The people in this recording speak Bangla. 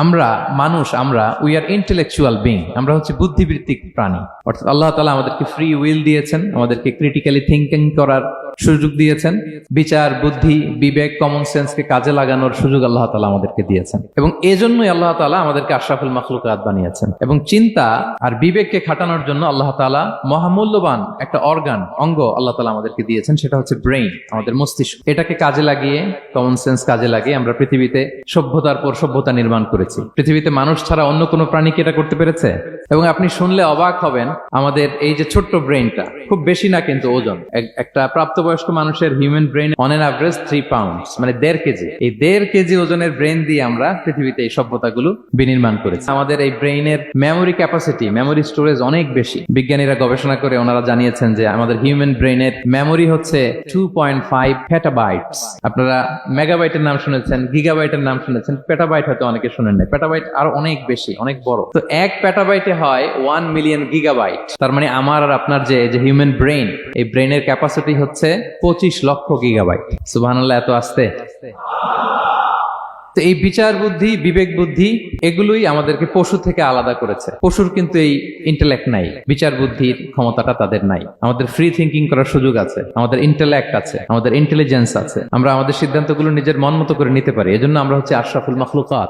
আমরা মানুষ, আমরা উই আর ইন্টেলেকচুয়াল বিং, আমরা হচ্ছে বুদ্ধিবৃত্তিক প্রাণী। অর্থাৎ আল্লাহ তাআলা আমাদেরকে ফ্রি উইল দিয়েছেন, আমাদেরকে ক্রিটিক্যালি থিঙ্কিং করার সুযোগ দিয়েছেন, বিচার, বুদ্ধি, বিবেক, কমন সেন্সকে কাজে লাগানোর সুযোগ আল্লাহ তাআলা আমাদেরকে দিয়েছেন। এবং এজন্যই আল্লাহ তাআলা আমাদেরকে আশরাফুল মাখলুকাত বানিয়েছেন। এবং চিন্তা আর বিবেককে খাটানোর জন্য আল্লাহ তাআলা মহামূল্যবান একটা অঙ্গ আল্লাহ তাআলা আমাদেরকে দিয়েছেন, সেটা হচ্ছে ব্রেইন, আমাদের মস্তিষ্ক। এটাকে কাজে লাগিয়ে, কমন সেন্স কাজে লাগিয়ে আমরা পৃথিবীতে সভ্যতার পর সভ্যতা নির্মাণ করেছি। পৃথিবীতে মানুষ ছাড়া অন্য কোনো প্রাণী কি এটা করতে পেরেছে? এবং আপনি শুনলে অবাক হবেন, আমাদের এই যে ছোট্ট ব্রেইনটা, খুব বেশি না কিন্তু ওজন, একটা প্রাপ্তবয়স্ক মানুষের human brain on an average 3 pounds, মানে 1.5 কেজি। এই 1.5 কেজি ওজনের ব্রেইন দিয়ে আমরা পৃথিবীতে এই সভ্যতাগুলো বিনির্মাণ করেছি। আমাদের এই ব্রেইনের মেমোরি ক্যাপাসিটি, মেমোরি স্টোরেজ অনেক বেশি। বিজ্ঞানীরা গবেষণা করে ওনারা জানিয়েছেন যে আমাদের হিউম্যান ব্রেইনের মেমোরি হচ্ছে 2.5 পেটাবাইটস। আপনারা মেগাবাইটের নাম শুনেছেন, গিগাবাইটের নাম শুনেছেন, পেটাবাইট হয়তো অনেকে শুনেন না। পেটাবাইট আরো অনেক বেশি, অনেক বড়। তো 1 পেটাবাইটে হয় 1 মিলিয়ন গিগাবাইট। তার মানে আমার আর আপনার যে হিউম্যান ব্রেইন, এই ব্রেইনের ক্যাপাসিটি হচ্ছে 25 লক্ষ গিগাবাইট। সুবহানাল্লাহ, এত আসতে। তো এই বিচার বুদ্ধি, বিবেক বুদ্ধি, এগুলোই আমাদেরকে পশু থেকে আলাদা করেছে। পশুর কিন্তু এই ইন্টেলেক্ট নাই, বিচার বুদ্ধির ক্ষমতাটা তাদের নাই। আমাদের ফ্রি থিঙ্কিং করার সুযোগ আছে, আমাদের ইন্টেলেক্ট আছে, আমাদের ইন্টেলিজেন্স আছে। আমরা আমাদের সিদ্ধান্তগুলো নিজের মন মতো করে নিতে পারি। এজন্য আমরা হচ্ছে আশরাফুল মাখলুকাত।